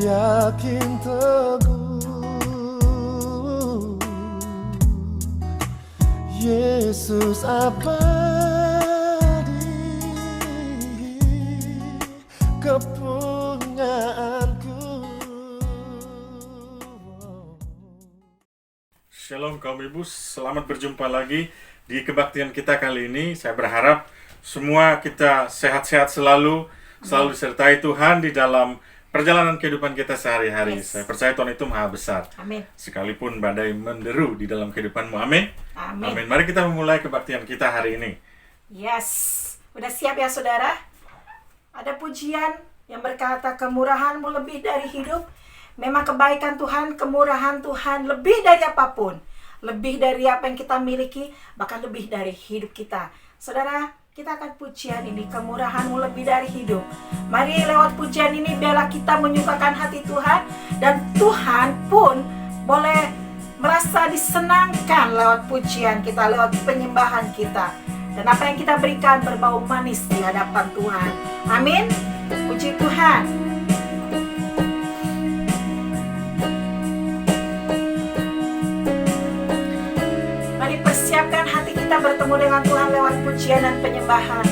yakin teguh Yesus abadi kepunyaanku. Shalom kaum ibu, selamat berjumpa lagi di kebaktian kita kali ini. Saya berharap semua kita sehat-sehat selalu disertai Tuhan di dalam perjalanan kehidupan kita sehari-hari. Yes. Saya percaya Tuhan itu maha besar. Amin. Sekalipun badai menderu di dalam kehidupanmu. Amin. Amin. Amin. Mari kita memulai kebaktian kita hari ini. Yes. Udah siap ya saudara? Ada pujian yang berkata kemurahan-Mu lebih dari hidup. Memang kebaikan Tuhan, kemurahan Tuhan lebih dari apapun. Lebih dari apa yang kita miliki, bahkan lebih dari hidup kita. Saudara, kita akan pujian ini, kemurahan-Mu lebih dari hidup. Mari lewat pujian ini biarlah kita menyukakan hati Tuhan. Dan Tuhan pun boleh merasa disenangkan lewat pujian kita, lewat penyembahan kita. Dan apa yang kita berikan berbau manis di hadapan Tuhan. Amin. Puji Tuhan. Mari persiapkan hati kita bertemu dengan Tuhan lewat pujian dan penyembahan.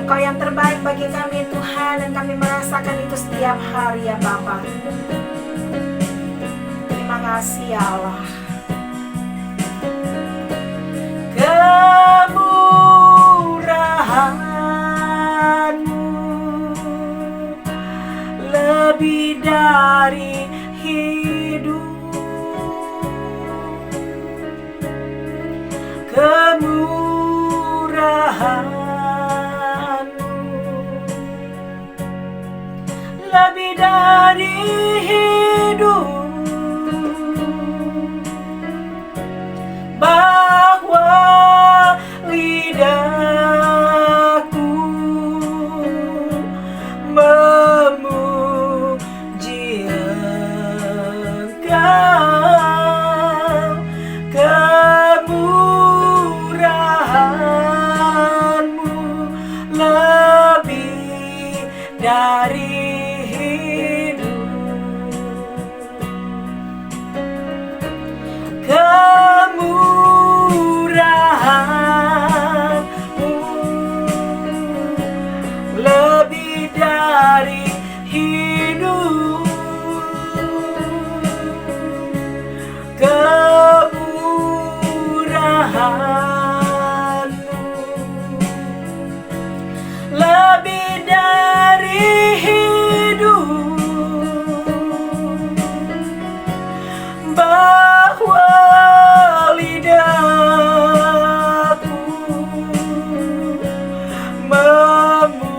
Engkau yang terbaik bagi kami Tuhan, dan kami merasakan itu setiap hari ya Bapa. Terima kasih ya Allah. Kemurahan-Mu lebih dari hidup. Kemurahan-Mu lebih dari hidup. Bahwa lidahku memuji Engkau. Kemurahan-Mu lebih dari hidup. Kemurahan-Mu lebih dari hidup. Kemurahan-Mu lebih dari hidup. Bahwa lidahku memuji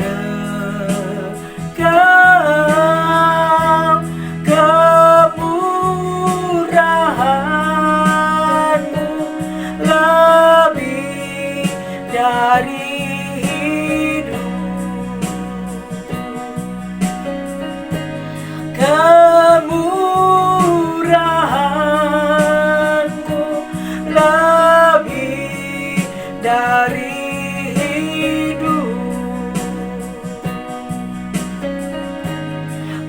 Engkau. Kemurahan-Mu lebih dari hidup. Kemurahan-Mu lebih dari hidup.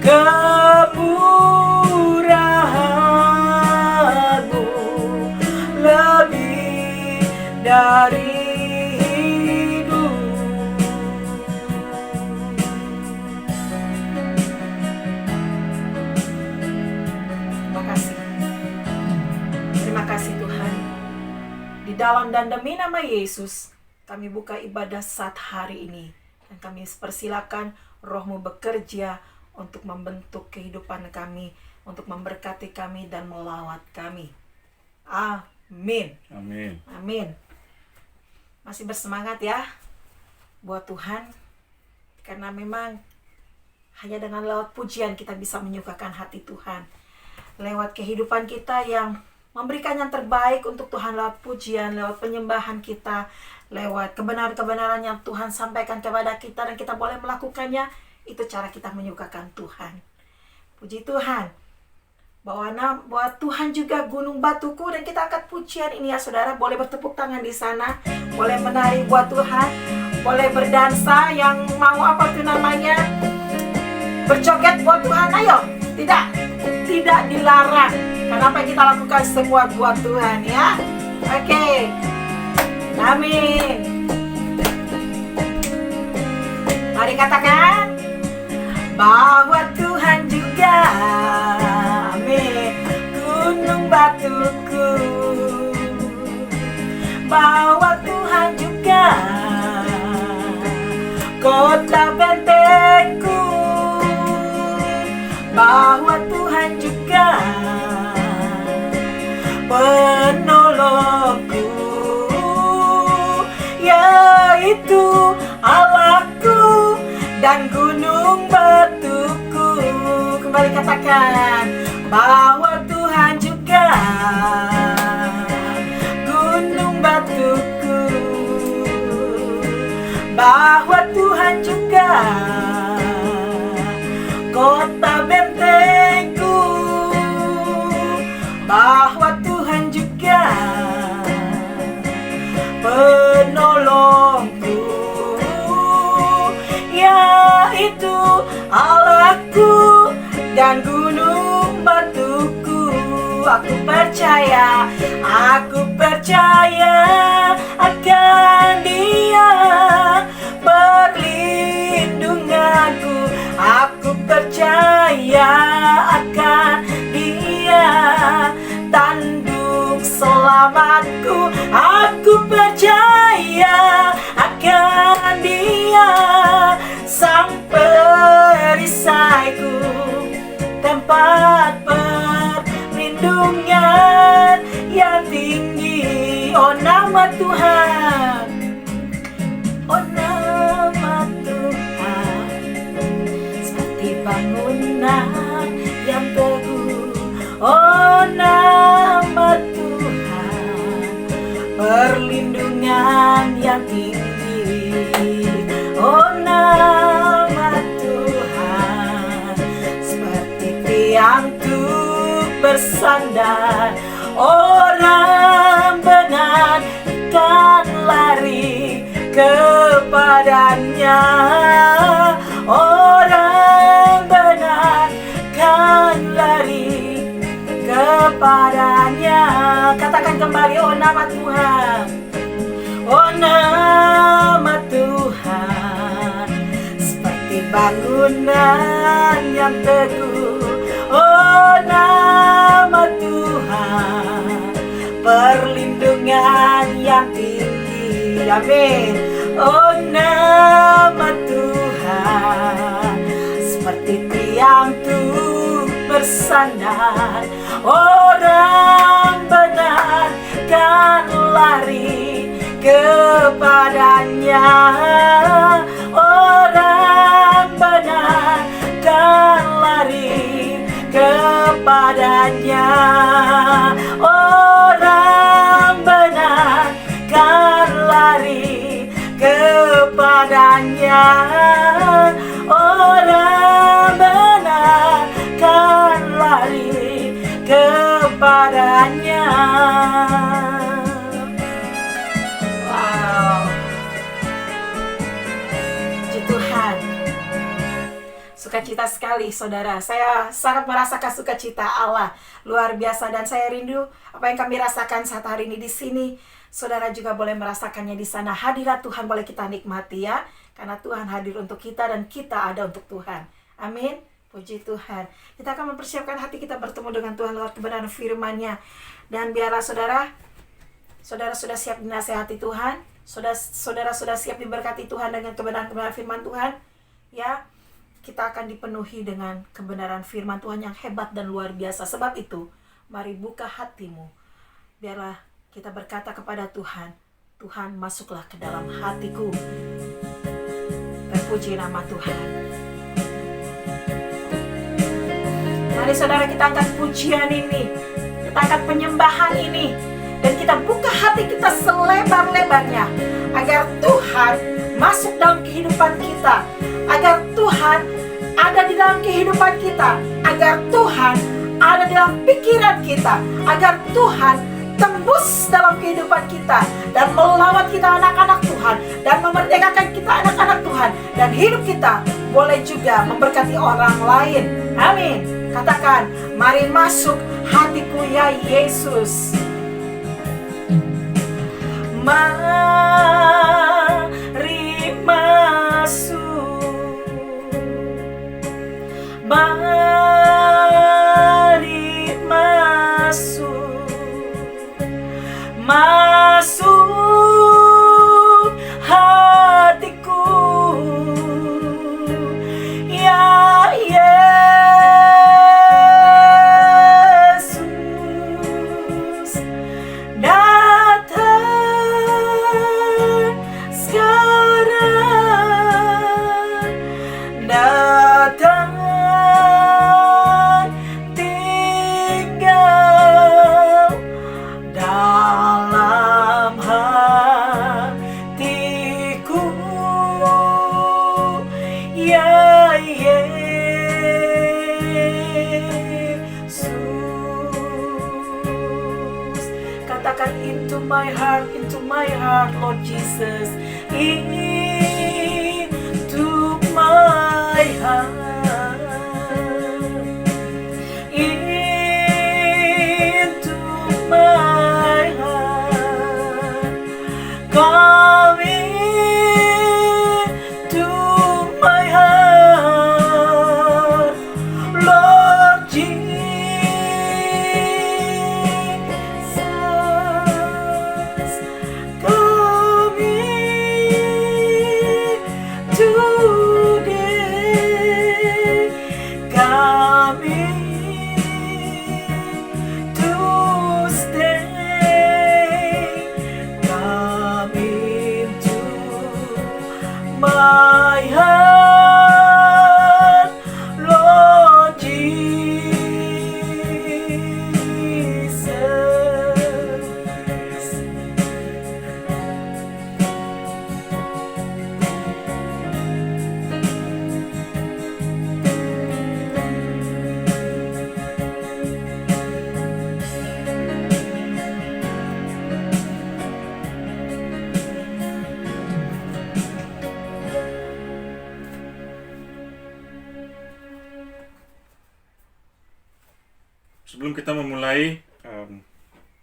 Kemurahan-Mu lebih dari hidup. Terima kasih. Terima kasih Tuhan. Di dalam dan demi nama Yesus, kami buka ibadah saat hari ini. Dan kami persilakan Roh-Mu bekerja untuk membentuk kehidupan kami, untuk memberkati kami dan melawat kami. Amin. Amin. Amin. Masih bersemangat ya buat Tuhan, karena memang hanya dengan lewat pujian kita bisa menyukakan hati Tuhan. Lewat kehidupan kita yang memberikan yang terbaik untuk Tuhan, lewat pujian, lewat penyembahan kita, lewat kebenaran-kebenaran yang Tuhan sampaikan kepada kita dan kita boleh melakukannya. Itu cara kita menyukakan Tuhan. Puji Tuhan. Bahwa Tuhan juga gunung batuku, dan kita angkat pujian ini ya saudara. Boleh bertepuk tangan di sana, boleh menari buat Tuhan, boleh berdansa, yang mau apa tuh namanya, berjoget buat Tuhan, ayo. Tidak dilarang. Kenapa kita lakukan semua buat Tuhan ya? Oke. Amin. Mari katakan bahwa Tuhan juga, amin, gunung batuku, bahwa Tuhan juga kota bentengku, bahwa Tuhan juga penolongku, yaitu Allahku dan gunung batuku. Kembali katakan bahwa Tuhan juga gunung batuku, bahwa Tuhan juga kota bentengku, bahwa Tuhan juga penolongku, yaitu Allahku dan gunung batuku. Aku percaya akan Dia perlindunganku. Aku percaya akan Dia tanduk selamatku. Aku percaya akan Dia sang perisaiku, tempat perlindungan yang tinggi. Oh nama Tuhan, oh nama Tuhan, seperti bangunan yang teguh. Oh nama Tuhan, perlindungan yang tinggi. Oh nama Tuhan, seperti tiang untuk bersandar. Orang benar kan lari kepadanya. Orang benar kan lari kepadanya. Katakan kembali, oh nama Tuhan, oh nama Tuhan, seperti bangunan yang teguh. Oh nama Tuhan, perlindungan yang tinggi. Amin. Oh nama Tuhan, seperti tiang untuk bersandar. Orang benar kan lari kepadanya. Orang benar kan lari kepadanya. Orang benar kan lari kepadanya. Orang benar kan lari kepadanya. Wow. Puji Tuhan. Sukacita sekali saudara. Saya sangat merasakan sukacita Allah luar biasa, dan saya rindu apa yang kami rasakan saat hari ini di sini. Saudara juga boleh merasakannya di sana. Hadirat Tuhan boleh kita nikmati ya, karena Tuhan hadir untuk kita dan kita ada untuk Tuhan. Amin. Puji Tuhan. Kita akan mempersiapkan hati kita bertemu dengan Tuhan lewat kebenaran firman-Nya. Dan biarlah saudara sudah siap dinasihati Tuhan. Saudara sudah siap diberkati Tuhan dengan kebenaran-kebenaran firman Tuhan. Ya, kita akan dipenuhi dengan kebenaran firman Tuhan yang hebat dan luar biasa. Sebab itu, mari buka hatimu. Biarlah kita berkata kepada Tuhan, Tuhan masuklah ke dalam hatiku. Terpuji nama Tuhan. Mari saudara, kita angkat pujian ini, kita angkat penyembahan ini, dan kita buka hati kita selebar-lebarnya, agar Tuhan masuk dalam kehidupan kita, agar Tuhan ada di dalam kehidupan kita, agar Tuhan ada di dalam pikiran kita, agar Tuhan tembus dalam kehidupan kita dan melawat kita anak-anak Tuhan dan memerdekakan kita kita boleh juga memberkati orang lain. Amin. Katakan, mari masuk hatiku ya Yesus. Mari masuk, mari masuk, masuk hatiku ya Yesus. Datang sekarang, datang tinggal dalam hatiku ya Yesus. Katakan, into my heart, Lord Jesus, into my heart, into my heart, come into my heart, Lord Jesus, come in today, come in to stay, come into my heart, Lord Jesus. Sebelum kita memulai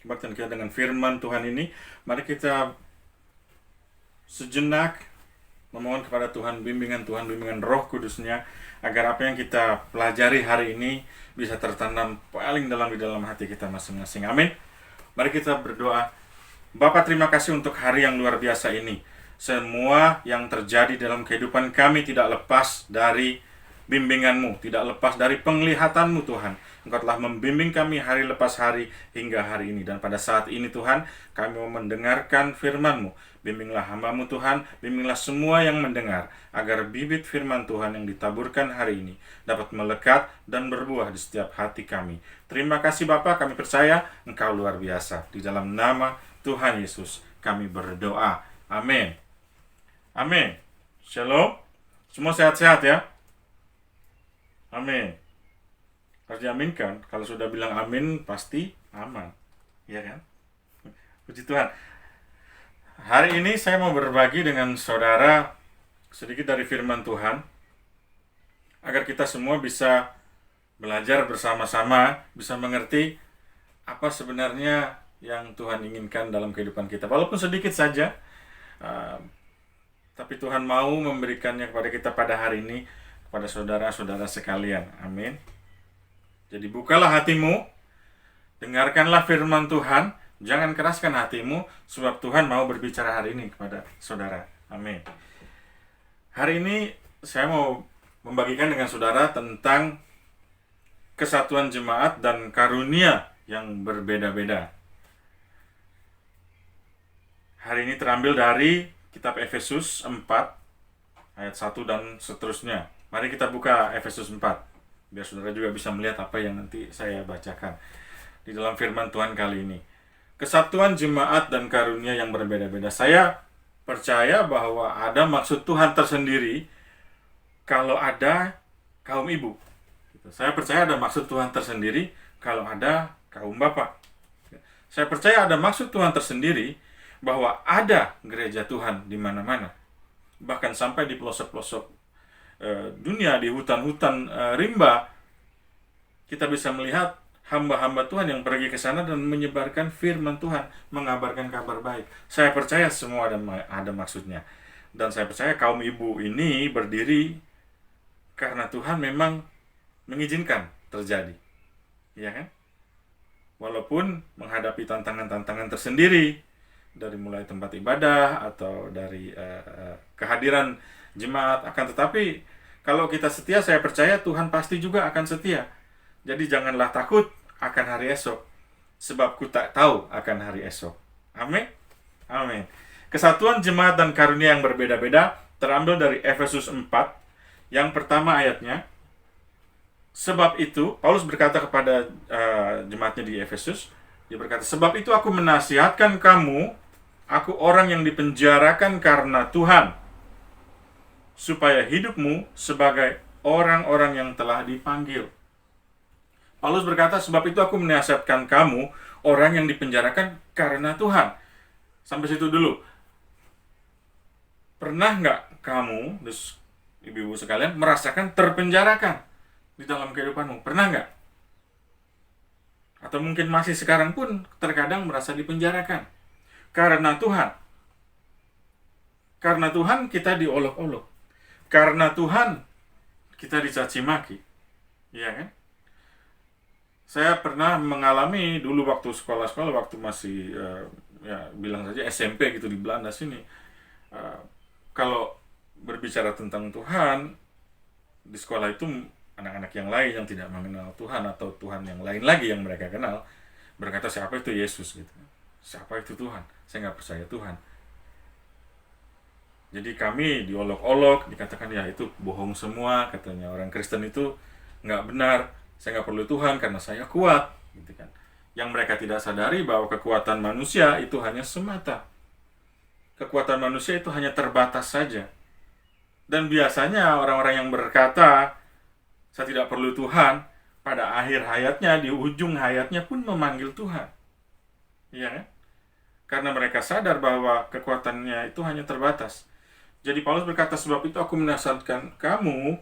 kebaktian kita dengan firman Tuhan ini, mari kita sejenak memohon kepada Tuhan bimbingan Roh Kudusnya, agar apa yang kita pelajari hari ini bisa tertanam paling dalam di dalam hati kita masing-masing. Amin. Mari kita berdoa. Bapa, terima kasih untuk hari yang luar biasa ini. Semua yang terjadi dalam kehidupan kami tidak lepas dari bimbingan-Mu, tidak lepas dari penglihatan-Mu Tuhan. Engkau telah membimbing kami hari lepas hari hingga hari ini. Dan pada saat ini Tuhan, kami mau mendengarkan firman-Mu. Bimbinglah hamba-Mu Tuhan, bimbinglah semua yang mendengar, agar bibit firman Tuhan yang ditaburkan hari ini dapat melekat dan berbuah di setiap hati kami. Terima kasih Bapa, kami percaya Engkau luar biasa. Di dalam nama Tuhan Yesus kami berdoa. Amin. Amin. Shalom. Semua sehat-sehat ya. Amin. Harus diaminkan. Kalau sudah bilang amin, pasti aman. Iya kan? Puji Tuhan. Hari ini saya mau berbagi dengan saudara sedikit dari firman Tuhan, agar kita semua bisa belajar bersama-sama, bisa mengerti apa sebenarnya yang Tuhan inginkan dalam kehidupan kita. Walaupun sedikit saja, tapi Tuhan mau memberikannya kepada kita pada hari ini, kepada saudara-saudara sekalian. Amin. Jadi bukalah hatimu, dengarkanlah firman Tuhan, jangan keraskan hatimu, sebab Tuhan mau berbicara hari ini kepada saudara. Amin. Hari ini saya mau membagikan dengan saudara tentang kesatuan jemaat dan karunia yang berbeda-beda. Hari ini terambil dari kitab Efesus 4, ayat 1 dan seterusnya. Mari kita buka Efesus 4. Biar saudara juga bisa melihat apa yang nanti saya bacakan di dalam firman Tuhan kali ini. Kesatuan jemaat dan karunia yang berbeda-beda. Saya percaya bahwa ada maksud Tuhan tersendiri kalau ada kaum ibu. Saya percaya ada maksud Tuhan tersendiri kalau ada kaum bapak. Saya percaya ada maksud Tuhan tersendiri bahwa ada gereja Tuhan di mana-mana. Bahkan sampai di pelosok-pelosok dunia, di hutan-hutan rimba, kita bisa melihat hamba-hamba Tuhan yang pergi ke sana dan menyebarkan firman Tuhan, mengabarkan kabar baik. Saya percaya semua ada maksudnya. Dan saya percaya kaum ibu ini berdiri karena Tuhan memang mengizinkan terjadi. Ya kan? Walaupun menghadapi tantangan-tantangan tersendiri, dari mulai tempat ibadah atau dari kehadiran jemaat, akan tetapi kalau kita setia, saya percaya Tuhan pasti juga akan setia. Jadi janganlah takut akan hari esok, sebab ku tak tahu akan hari esok. Amin. Amin. Kesatuan jemaat dan karunia yang berbeda-beda terambil dari Efesus 4, yang pertama ayatnya. Sebab itu, Paulus berkata kepada jemaatnya di Efesus, dia berkata, sebab itu aku menasihatkan kamu, aku orang yang dipenjarakan karena Tuhan, supaya hidupmu sebagai orang-orang yang telah dipanggil. Paulus berkata, sebab itu aku menasihatkan kamu, orang yang dipenjarakan karena Tuhan. Sampai situ dulu. Pernah nggak kamu, ibu-ibu sekalian, merasakan terpenjarakan di dalam kehidupanmu? Pernah nggak? Atau mungkin masih sekarang pun terkadang merasa dipenjarakan. Karena Tuhan. Karena Tuhan kita diolok-olok. Karena Tuhan kita dicaci maki. Iya kan? Saya pernah mengalami dulu waktu sekolah-sekolah, waktu masih bilang saja SMP gitu di Belanda sini. Kalau berbicara tentang Tuhan di sekolah itu, anak-anak yang lain yang tidak mengenal Tuhan atau Tuhan yang lain lagi yang mereka kenal berkata, siapa itu Yesus gitu. Siapa itu Tuhan? Saya nggak percaya Tuhan. Jadi kami diolok-olok, dikatakan ya itu bohong semua, katanya orang Kristen itu nggak benar. Saya nggak perlu Tuhan karena saya kuat, gitu kan. Yang mereka tidak sadari bahwa kekuatan manusia itu hanya semata. Kekuatan manusia itu hanya terbatas saja. Dan biasanya orang-orang yang berkata, saya tidak perlu Tuhan, pada akhir hayatnya, di ujung hayatnya pun memanggil Tuhan. Iya kan? Karena mereka sadar bahwa kekuatannya itu hanya terbatas. Jadi Paulus berkata, sebab itu aku menasihatkan kamu,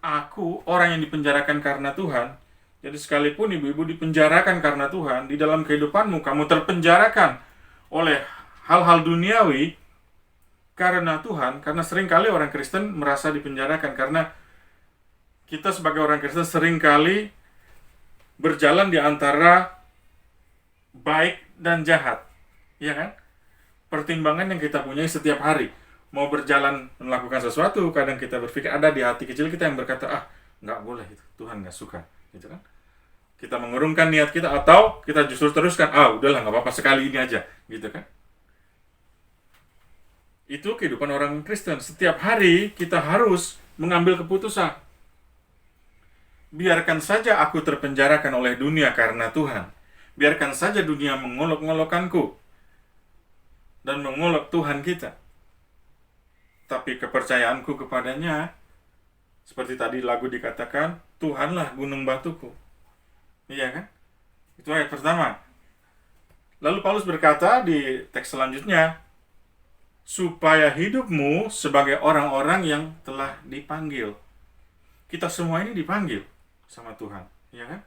aku orang yang dipenjarakan karena Tuhan. Jadi sekalipun ibu-ibu dipenjarakan karena Tuhan, di dalam kehidupanmu kamu terpenjarakan oleh hal-hal duniawi karena Tuhan. Karena seringkali orang Kristen merasa dipenjarakan karena kita sebagai orang Kristen seringkali berjalan di antara baik dan jahat. Ya kan? Pertimbangan yang kita punya setiap hari. Mau berjalan melakukan sesuatu, kadang kita berpikir, ada di hati kecil kita yang berkata, nggak boleh itu, Tuhan nggak suka, gitu kan? Kita mengurungkan niat kita, atau kita justru teruskan, udahlah nggak apa-apa, sekali ini aja, gitu kan? Itu kehidupan orang Kristen. Setiap hari kita harus mengambil keputusan. Biarkan saja aku terpenjarakan oleh dunia karena Tuhan. Biarkan saja dunia mengolok-ngolokkanku dan mengolok Tuhan kita. Tapi kepercayaanku kepadanya, seperti tadi lagu dikatakan, Tuhanlah gunung batuku. Iya kan? Itu ayat pertama. Lalu Paulus berkata di teks selanjutnya, supaya hidupmu sebagai orang-orang yang telah dipanggil. Kita semua ini dipanggil sama Tuhan. Iya kan?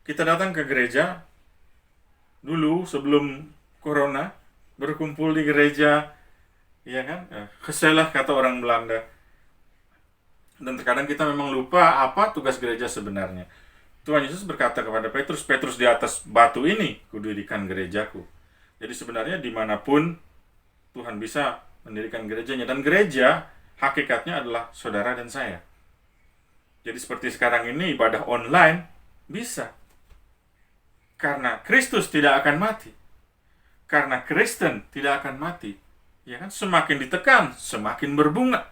Kita datang ke gereja, dulu sebelum corona, berkumpul di gereja, iya kan? Gesellig kata orang Belanda. Dan terkadang kita memang lupa apa tugas gereja sebenarnya. Tuhan Yesus berkata kepada Petrus, Petrus, di atas batu ini kudirikan gerejaku. Jadi sebenarnya dimanapun Tuhan bisa mendirikan gerejanya. Dan gereja hakikatnya adalah saudara dan saya. Jadi seperti sekarang ini ibadah online bisa. Karena Kristus tidak akan mati. Karena Kristen tidak akan mati. Ya kan, semakin ditekan, semakin berbunga.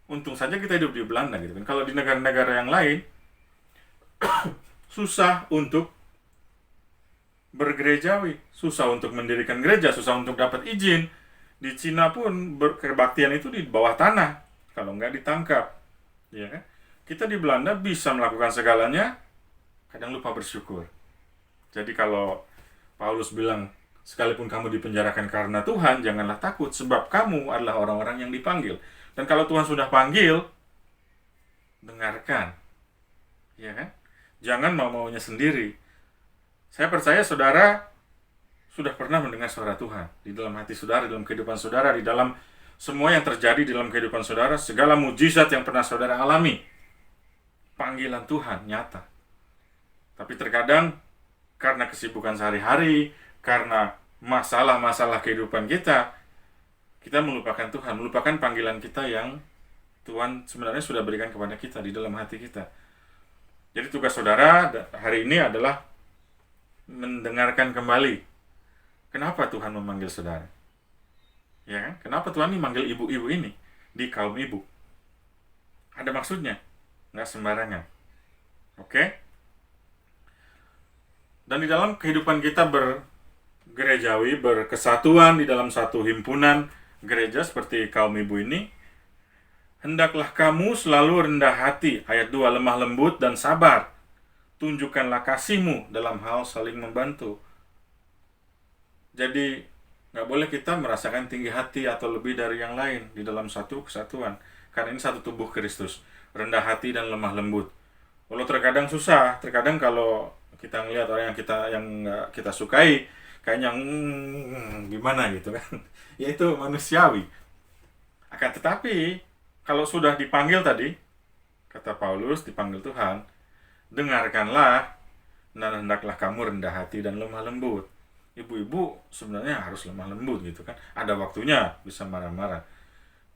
Untung saja kita hidup di Belanda gitu kan. Kalau di negara-negara yang lain susah untuk bergerejawi, susah untuk mendirikan gereja, susah untuk dapat izin. Di Cina pun kebaktian itu di bawah tanah, kalau nggak ditangkap. Ya kan? Kita di Belanda bisa melakukan segalanya, kadang lupa bersyukur. Jadi kalau Paulus bilang, Sekalipun kamu dipenjarakan karena Tuhan, janganlah takut, sebab kamu adalah orang-orang yang dipanggil. Dan kalau Tuhan sudah panggil, dengarkan. Ya kan? Jangan mau-maunya sendiri. Saya percaya saudara sudah pernah mendengar suara Tuhan di dalam hati saudara, di dalam kehidupan saudara, di dalam semua yang terjadi di dalam kehidupan saudara, segala mujizat yang pernah saudara alami. Panggilan Tuhan nyata. Tapi terkadang karena kesibukan sehari-hari, karena masalah-masalah kehidupan kita melupakan Tuhan, melupakan panggilan kita yang Tuhan sebenarnya sudah berikan kepada kita di dalam hati kita. Jadi tugas saudara hari ini adalah mendengarkan kembali. Kenapa Tuhan memanggil saudara? Ya kan? Kenapa Tuhan ini manggil ibu-ibu ini di kaum ibu? Ada maksudnya, nggak sembarangan. Oke? Dan di dalam kehidupan kita bergerejawi, berkesatuan di dalam satu himpunan gereja seperti kaum ibu ini, hendaklah kamu selalu rendah hati, ayat 2, lemah lembut dan sabar. Tunjukkanlah kasihmu dalam hal saling membantu. Jadi, nggak boleh kita merasakan tinggi hati atau lebih dari yang lain di dalam satu kesatuan. Karena ini satu tubuh Kristus, rendah hati dan lemah lembut. Walau terkadang susah, terkadang kalau kita ngelihat orang yang nggak kita sukai, kayaknya gimana gitu kan. Ya itu manusiawi. Akan tetapi, kalau sudah dipanggil tadi, kata Paulus, dipanggil Tuhan, dengarkanlah, dan hendaklah kamu rendah hati dan lemah lembut. Ibu-ibu sebenarnya harus lemah lembut gitu kan. Ada waktunya bisa marah-marah.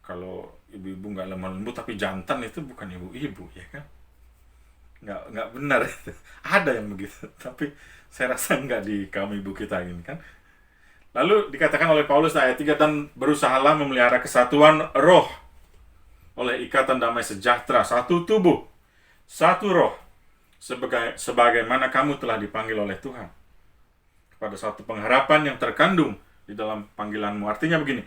Kalau ibu-ibu nggak lemah lembut tapi jantan, itu bukan ibu-ibu, ya kan? Nggak benar itu. Ada yang begitu, tapi saya rasa nggak di kaum ibu kita ini kan. Lalu dikatakan oleh Paulus ayat 3, dan berusahalah memelihara kesatuan roh oleh ikatan damai sejahtera, satu tubuh, satu roh, sebagaimana kamu telah dipanggil oleh Tuhan pada satu pengharapan yang terkandung di dalam panggilanmu. Artinya begini,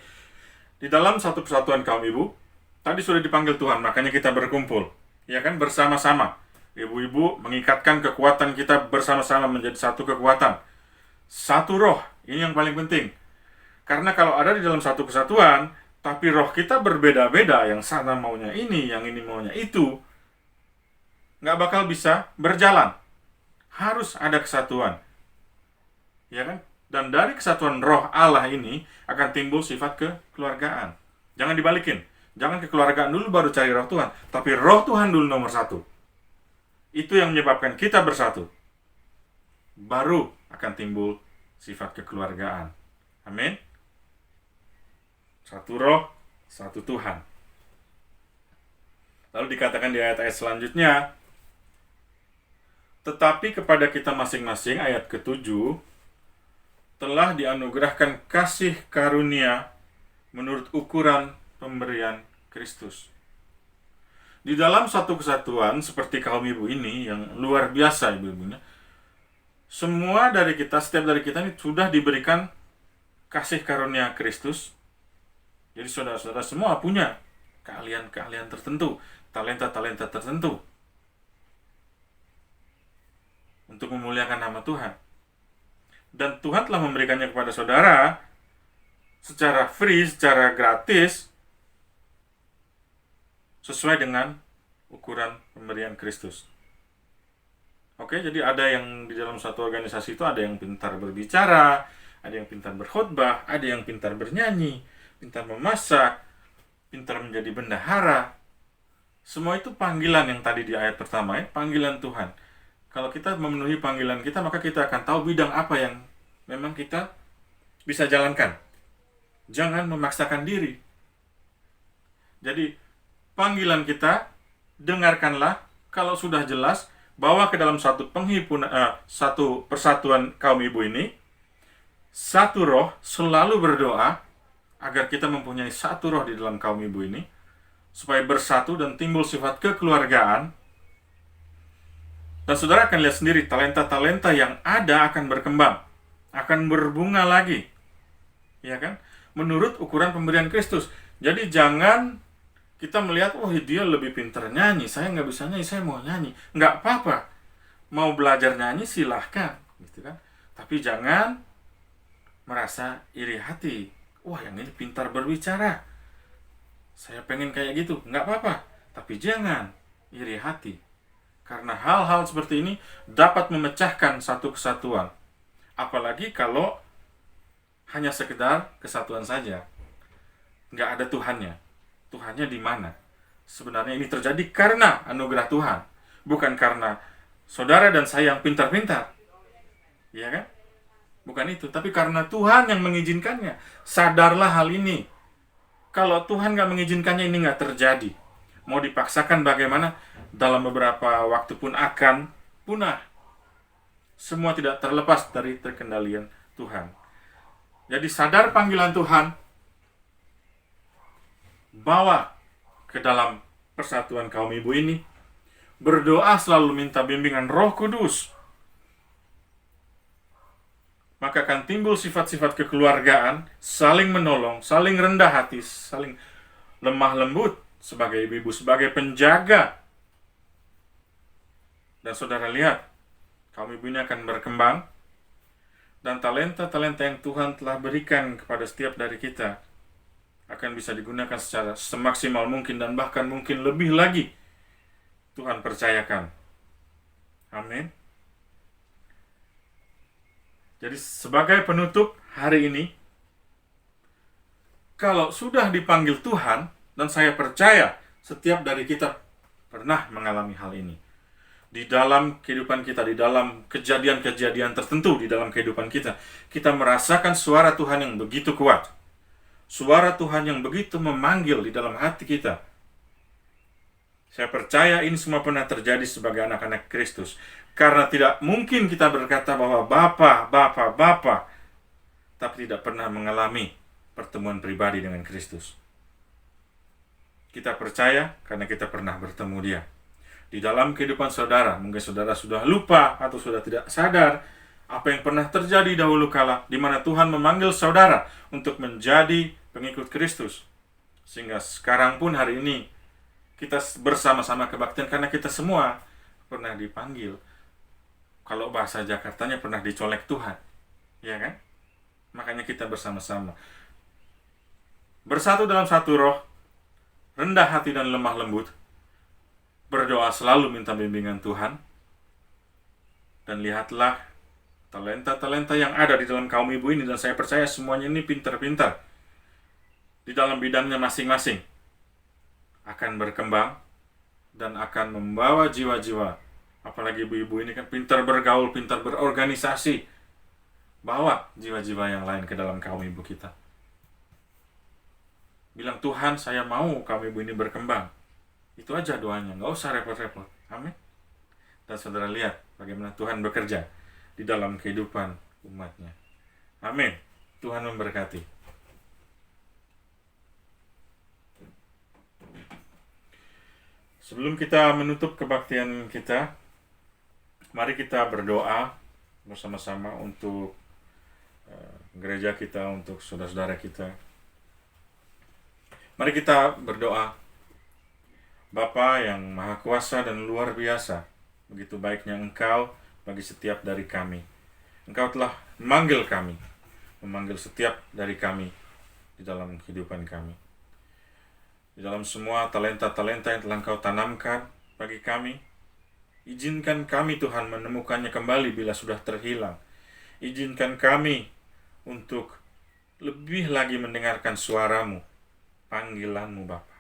di dalam satu persatuan kaum ibu, tadi sudah dipanggil Tuhan, makanya kita berkumpul, ya kan, bersama-sama. Ibu-ibu mengikatkan kekuatan kita bersama-sama menjadi satu kekuatan, satu roh. Ini yang paling penting. Karena kalau ada di dalam satu kesatuan, tapi roh kita berbeda-beda, yang sana maunya ini, yang ini maunya itu, nggak bakal bisa berjalan. Harus ada kesatuan. Ya kan? Dan dari kesatuan roh Allah ini akan timbul sifat kekeluargaan. Jangan dibalikin. Jangan kekeluargaan dulu baru cari roh Tuhan. Tapi roh Tuhan dulu nomor satu. Itu yang menyebabkan kita bersatu. Baru akan timbul sifat kekeluargaan. Amin. Satu roh, satu Tuhan. Lalu dikatakan di ayat-ayat selanjutnya, tetapi kepada kita masing-masing, ayat ke-7, telah dianugerahkan kasih karunia menurut ukuran pemberian Kristus. Di dalam satu kesatuan seperti kaum ibu ini yang luar biasa, ibu-ibunya, semua dari kita, setiap dari kita ini sudah diberikan kasih karunia Kristus. Jadi saudara-saudara semua punya keahlian-keahlian tertentu, talenta-talenta tertentu untuk memuliakan nama Tuhan. Dan Tuhan telah memberikannya kepada saudara secara free, secara gratis, sesuai dengan ukuran pemberian Kristus. Oke, jadi ada yang di dalam satu organisasi itu ada yang pintar berbicara, ada yang pintar berkhotbah, ada yang pintar bernyanyi, pintar memasak, pintar menjadi bendahara. Semua itu panggilan yang tadi di ayat pertama, ya, panggilan Tuhan. Kalau kita memenuhi panggilan kita, maka kita akan tahu bidang apa yang memang kita bisa jalankan. Jangan memaksakan diri. Jadi, panggilan kita, dengarkanlah. Kalau sudah jelas, bawa ke dalam satu satu persatuan kaum ibu ini, satu roh, selalu berdoa agar kita mempunyai satu roh di dalam kaum ibu ini, supaya bersatu dan timbul sifat kekeluargaan. Dan saudara akan lihat sendiri, talenta-talenta yang ada akan berkembang, akan berbunga lagi, ya kan? Menurut ukuran pemberian Kristus. Jadi jangan kita melihat, oh dia lebih pintar nyanyi, saya nggak bisa nyanyi, saya mau nyanyi. Nggak apa-apa, mau belajar nyanyi silahkan, gitu kan? Tapi jangan merasa iri hati. Wah, yang ini pintar berbicara, saya pengen kayak gitu. Nggak apa-apa, tapi jangan iri hati. Karena hal-hal seperti ini dapat memecahkan satu kesatuan. Apalagi kalau hanya sekedar kesatuan saja. Nggak ada Tuhannya. Tuhannya di mana? Sebenarnya ini terjadi karena anugerah Tuhan. Bukan karena saudara dan saya yang pintar-pintar. Iya kan? Bukan itu. Tapi karena Tuhan yang mengizinkannya. Sadarlah hal ini. Kalau Tuhan nggak mengizinkannya, ini nggak terjadi. Mau dipaksakan bagaimana? Dalam beberapa waktu pun akan punah. Semua tidak terlepas dari terkendalian Tuhan. Jadi sadar panggilan Tuhan, bawa ke dalam persatuan kaum ibu ini, berdoa selalu minta bimbingan Roh Kudus. Maka akan timbul sifat-sifat kekeluargaan, saling menolong, saling rendah hati, saling lemah lembut sebagai ibu-ibu, sebagai penjaga. Dan saudara lihat, kaum ibu ini akan berkembang, dan talenta-talenta yang Tuhan telah berikan kepada setiap dari kita akan bisa digunakan secara semaksimal mungkin dan bahkan mungkin lebih lagi. Tuhan percayakan. Amin. Jadi sebagai penutup hari ini, kalau sudah dipanggil Tuhan, dan saya percaya setiap dari kita pernah mengalami hal ini. Di dalam kehidupan kita, di dalam kejadian-kejadian tertentu di dalam kehidupan kita, kita merasakan suara Tuhan yang begitu kuat. Suara Tuhan yang begitu memanggil di dalam hati kita. Saya percaya ini semua pernah terjadi sebagai anak-anak Kristus. Karena tidak mungkin kita berkata bahwa Bapa, Bapa, Bapa, tapi tidak pernah mengalami pertemuan pribadi dengan Kristus. Kita percaya karena kita pernah bertemu Dia. Di dalam kehidupan saudara, mungkin saudara sudah lupa atau sudah tidak sadar apa yang pernah terjadi dahulu kala, di mana Tuhan memanggil saudara untuk menjadi pengikut Kristus. Sehingga sekarang pun hari ini kita bersama-sama kebaktian karena kita semua pernah dipanggil. Kalau bahasa Jakartanya pernah dicolek Tuhan, ya kan? Makanya kita bersama-sama bersatu dalam satu roh, rendah hati dan lemah lembut, berdoa selalu minta bimbingan Tuhan, dan lihatlah talenta-talenta yang ada di dalam kaum ibu ini, dan saya percaya semuanya ini pintar-pintar di dalam bidangnya masing-masing, akan berkembang dan akan membawa jiwa-jiwa. Apalagi ibu-ibu ini kan pintar bergaul, pintar berorganisasi. Bawa jiwa-jiwa yang lain ke dalam kaum ibu kita. Bilang, Tuhan, saya mau kaum ibu ini berkembang. Itu aja doanya, nggak usah repot-repot. Amin. Dan saudara lihat bagaimana Tuhan bekerja di dalam kehidupan umatnya. Amin. Tuhan memberkati. Sebelum kita menutup kebaktian kita, mari kita berdoa bersama-sama untuk gereja kita, untuk saudara-saudara kita. Mari kita berdoa. Bapa yang Maha Kuasa dan luar biasa, begitu baiknya Engkau bagi setiap dari kami. Engkau telah memanggil kami, memanggil setiap dari kami di dalam kehidupan kami. Di dalam semua talenta-talenta yang telah Engkau tanamkan bagi kami, izinkan kami Tuhan menemukannya kembali bila sudah terhilang. Izinkan kami untuk lebih lagi mendengarkan suara-Mu, panggilan-Mu Bapa.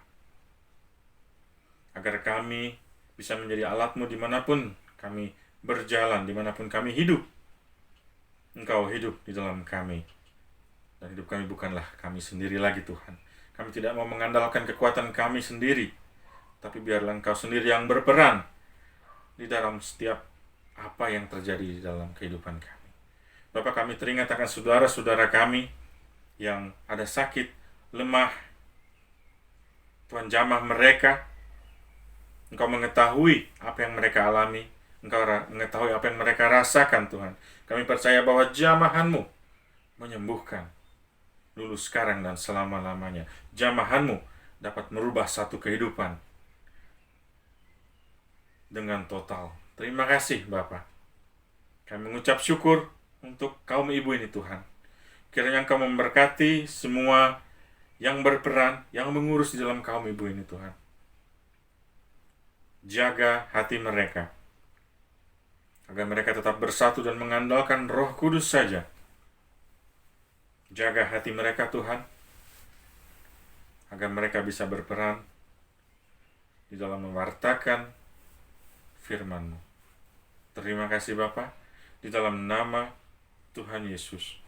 Agar kami bisa menjadi alat-Mu dimanapun kami berjalan, dimanapun kami hidup. Engkau hidup di dalam kami. Dan hidup kami bukanlah kami sendiri lagi Tuhan. Kami tidak mau mengandalkan kekuatan kami sendiri, tapi biarlah Engkau sendiri yang berperan di dalam setiap apa yang terjadi di dalam kehidupan kami. Bapa, kami teringat akan saudara-saudara kami yang ada sakit, lemah. Tuhan, jamah mereka. Engkau mengetahui apa yang mereka alami. Engkau mengetahui apa yang mereka rasakan Tuhan. Kami percaya bahwa jamahan-Mu menyembuhkan dulu, sekarang, dan selama-lamanya. Jamahan-Mu dapat merubah satu kehidupan dengan total. Terima kasih Bapa. Kami mengucap syukur untuk kaum ibu ini Tuhan. Kiranya Engkau memberkati semua yang berperan, yang mengurus di dalam kaum ibu ini Tuhan. Jaga hati mereka, agar mereka tetap bersatu dan mengandalkan Roh Kudus saja. Jaga hati mereka Tuhan, agar mereka bisa berperan di dalam mewartakan firman-Mu. Terima kasih Bapa, di dalam nama Tuhan Yesus.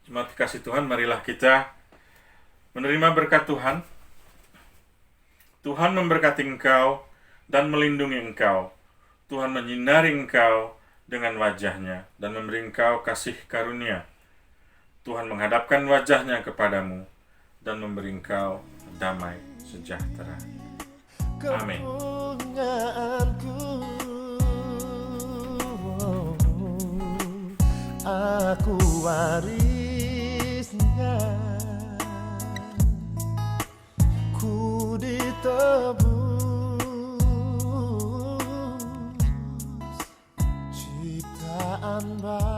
Jemaat kasih Tuhan, marilah kita menerima berkat Tuhan. Tuhan memberkati engkau dan melindungi engkau. Tuhan menyinari engkau dengan wajah-Nya dan memberi engkau kasih karunia. Tuhan menghadapkan wajah-Nya kepadamu dan memberi engkau damai sejahtera. Amin. Kepunyaanku, aku warisnya, ku ditebus ciptaan baru.